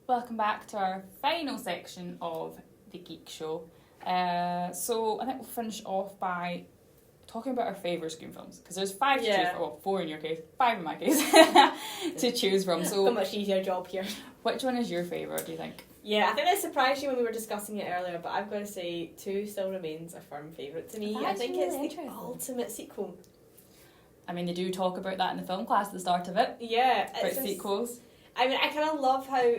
Welcome back to our final section of the Geek Show. So I think we'll finish off by talking about our favourite Scream films, because there's 5 to choose from. Well, 4 in your case, 5 in my case to choose from. So a much easier job here. Which one is your favourite, do you think? Yeah, I think that surprised you when we were discussing it earlier, but I've got to say 2 still remains a firm favourite to me. I think really it's the ultimate sequel. I mean, they do talk about that in the film class at the start of it. Yeah. About sequels. I mean, I kind of love how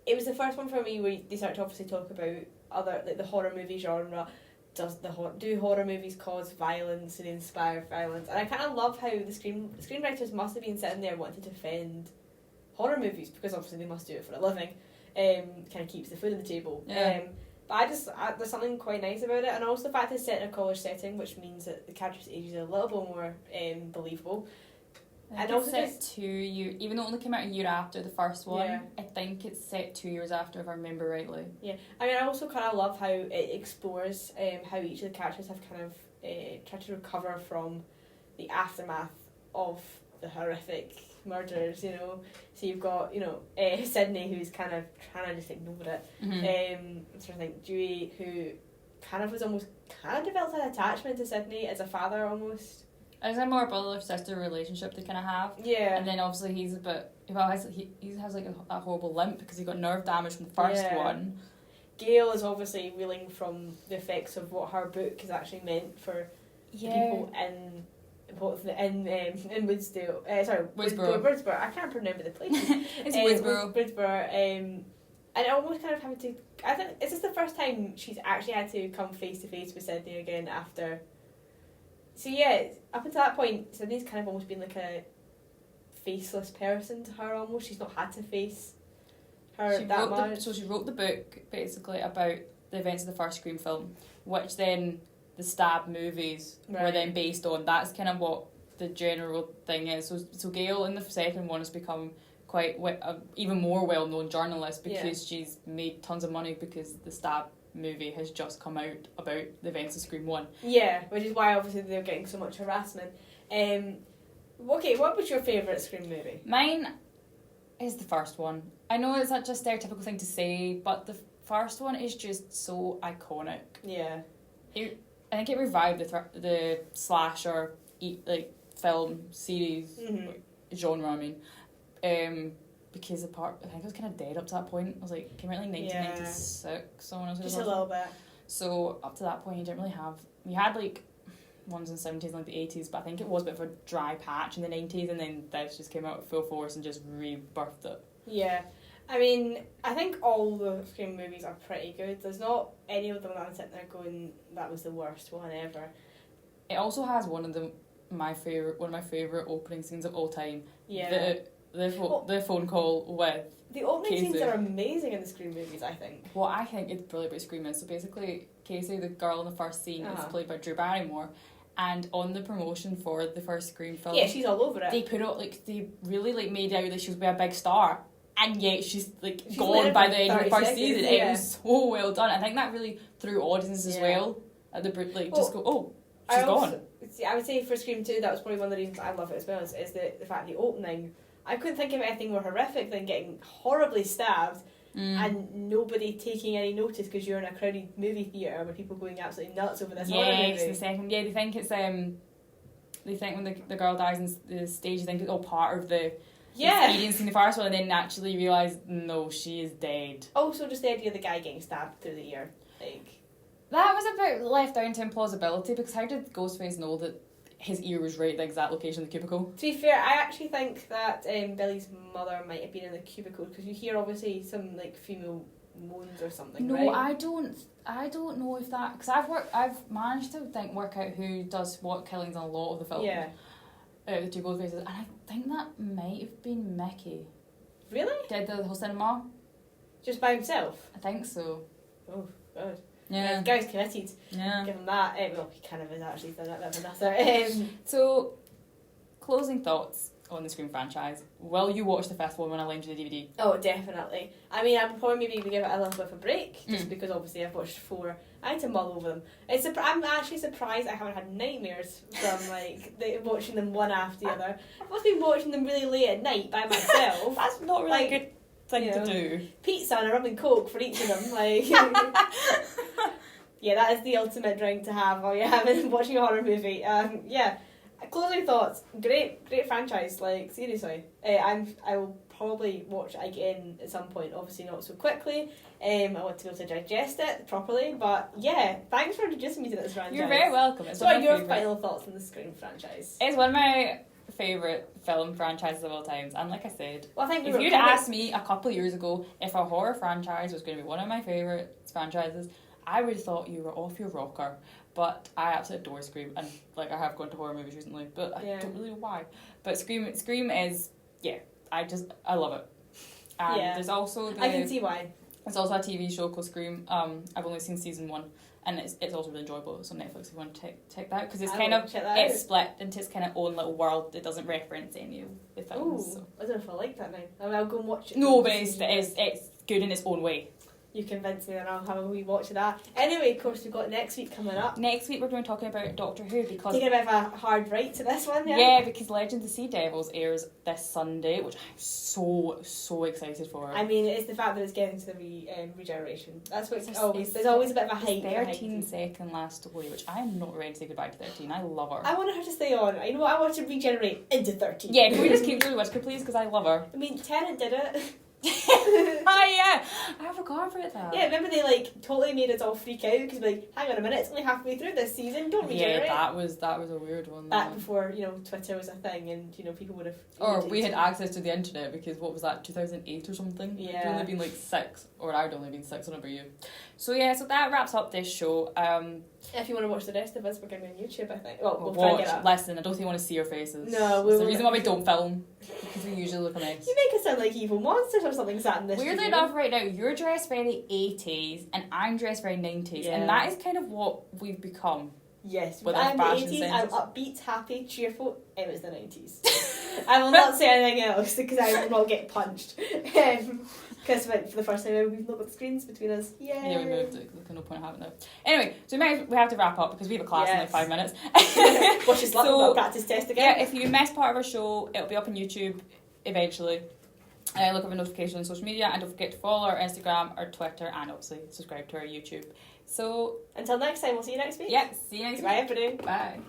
it was the first one for me where they start to obviously talk about other, like, the horror movie genre. Do horror movies cause violence and inspire violence? And I kind of love how the screenwriters must have been sitting there wanting to defend horror movies, because obviously they must do it for a living. Kind of keeps the food on the table. Yeah. But there's something quite nice about it, and also the fact that it's set in a college setting, which means that the characters' ages are a little bit more believable. And also set 2 years, even though it only came out a year after the first one. Yeah. I think it's set 2 years after, if I remember rightly. Yeah, I mean, I also kind of love how it explores how each of the characters have kind of tried to recover from the aftermath of the horrific murders, you know. So you've got, Sydney, who's kind of trying to just ignore it. Mm-hmm. So I think Dewey, who kind of developed an attachment to Sydney as a father almost. It's a more brother-sister relationship they kind of have. Yeah. And then obviously he has like a horrible limp because he got nerve damage from the first one. Gail is obviously reeling from the effects of what her book has actually meant for the people in Woodsdale. Woodsboro. I can't remember the place. It's Woodsboro. Woodsboro. And it almost kind of having to. I think is this the first time she's actually had to come face to face with Sydney again after. So yeah, up until that point, Sydney's kind of almost been like a faceless person to her almost. She's not had to face her that much. So she wrote the book basically about the events of the first Scream film, which then the Stab movies were then based on. That's kind of what the general thing is. So Gail in the second one has become quite even more well-known journalist because she's made tons of money because the Stab movie has just come out about the events of Scream 1. Yeah, which is why obviously they're getting so much harassment. Okay, what was your favourite Scream movie? Mine is the first one. I know it's not just a stereotypical thing to say, but the first one is just so iconic. Yeah. I think it revived the slasher film series genre, I mean. Because I think I was kind of dead up to that point. I was like, came out in 1996, so when I was just a little bit. So up to that point, you didn't really have. We had like ones in the 70s and like the 80s, but I think it was a bit of a dry patch in the 90s, and then this just came out with full force and just rebirthed it. Yeah, I mean, I think all the Scream movies are pretty good. There's not any of them that I'm sitting there going, that was the worst one ever. It also has one of my favourite opening scenes of all time. Yeah. The phone call with the opening Casey. Scenes are amazing in the Scream movies, I think. What I think is brilliant about Scream is, so basically Casey, the girl in the first scene, is played by Drew Barrymore, and on the promotion for the first Scream film, she's all over it. They put out they really made out that she was a big star, and yet she's gone by the end of the first season. It was so well done. I think that really threw audiences as well. At the she's gone. I would say for Scream 2, that was probably one of the reasons I love it as well. Is the fact the opening. I couldn't think of anything more horrific than getting horribly stabbed and nobody taking any notice because you're in a crowded movie theatre with people going absolutely nuts over this horror movie. Yes, the second. Yeah, they think it's they think when the girl dies on the stage, they think it's all part of the experience in the first one, and then actually realise no, she is dead. Also, just the idea of the guy getting stabbed through the ear, that was a bit left down to implausibility, because how did Ghostface know that his ear was right at the exact location of the cubicle? To be fair, I actually think that Billy's mother might have been in the cubicle, because you hear obviously some female moans or something. No, right? I don't know if that, because I've managed to work out who does what killings in a lot of the film. Yeah. The two Ghostfaces, and I think that might have been Mickey. Really? Did the whole cinema? Just by himself? I think so. Oh God. Yeah. The guy's committed. Yeah. Give him that. Well, he kind of is actually, so that's another. So, closing thoughts on the Scream franchise. Will you watch the fifth one when I lend you the DVD? Oh, definitely. I mean, I would probably maybe give it a little bit of a break, just because obviously I've watched 4. I had to mull over them. I'm actually surprised I haven't had nightmares from watching them one after the other. I've also been watching them really late at night by myself. That's not really good. thing to do. Pizza and a rum and coke for each of them. Like, yeah, that is the ultimate drink to have while you're watching a horror movie. Yeah. Closing thoughts. Great franchise. Like, seriously, I will probably watch it again at some point. Obviously, not so quickly. I want to be able to digest it properly. But yeah, thanks for introducing me to this franchise. You're very welcome. So, what are your final thoughts on the Scream franchise? It's one of my favourite film franchises of all times, and like I said, well, I think if you'd asked me a couple of years ago if a horror franchise was going to be one of my favourite franchises, I would have thought you were off your rocker. But I absolutely adore Scream, and like I have gone to horror movies recently, but I don't really know why. But Scream is I love it. And there's also I can see why. There's also a TV show called Scream. I've only seen season 1, and it's also really enjoyable. It's on Netflix if you want to check that, because it's split into its kind of own little world that doesn't reference any of the films. Ooh, so. I don't know if I like that now. I mean, I'll go and watch it. No, but it's good in its own way. You convinced me, and I'll have a wee watch of that. Anyway, of course, we've got next week coming up. Next week we're going to be talking about Doctor Who, because taking a bit of a hard right to this one, yeah. Yeah, because Legends of Sea Devils airs this Sunday, which I'm so excited for. I mean, it's the fact that it's getting to the regeneration. That's what there's always a bit of a hype. 13 second last away, which I'm not ready to say goodbye to 13. I love her. I want her to stay on. You know what? I want to regenerate into 13. Yeah, can we just keep doing Witcher, please? Because I love her. I mean, Tennant did it. Oh yeah, I forgot about that. Yeah, remember they totally made us all freak out because hang on a minute, it's only halfway through this season, don't regenerate. Yeah, that was a weird one. Back before Twitter was a thing, and people would have. Or we had access to the internet, because what was that, 2008 or something? Yeah. You'd only been 6, or I'd only been 6. I don't know about you. So yeah, so that wraps up this show. If you want to watch the rest of us, we're going to be on YouTube, I think. Well, we'll watch, try and get that. Listen, I don't think you want to see your faces. No, it's the reason why we don't film, because we usually look a mess. You make us sound like evil monsters or something sat in this Weirdly enough, right now, you're dressed very 80s and I'm dressed very 90s, and that is kind of what we've become. Yes, with I'm the 80s, senses. I'm upbeat, happy, cheerful. It was the 90s. I will not say anything else, because I will not get punched. Because for the first time ever, we've not got screens between us. Yay. Yeah, we moved it. There's no point in having it. Anyway, so we have to wrap up, because we have a class in like 5 minutes. Watch us luck, we'll practice test again. Yeah, if you missed part of our show, it'll be up on YouTube eventually. Look up a notification on social media, and don't forget to follow our Instagram, our Twitter, and obviously subscribe to our YouTube. So until next time, we'll see you next week. Yeah, see you next week. Bye, everybody. Bye.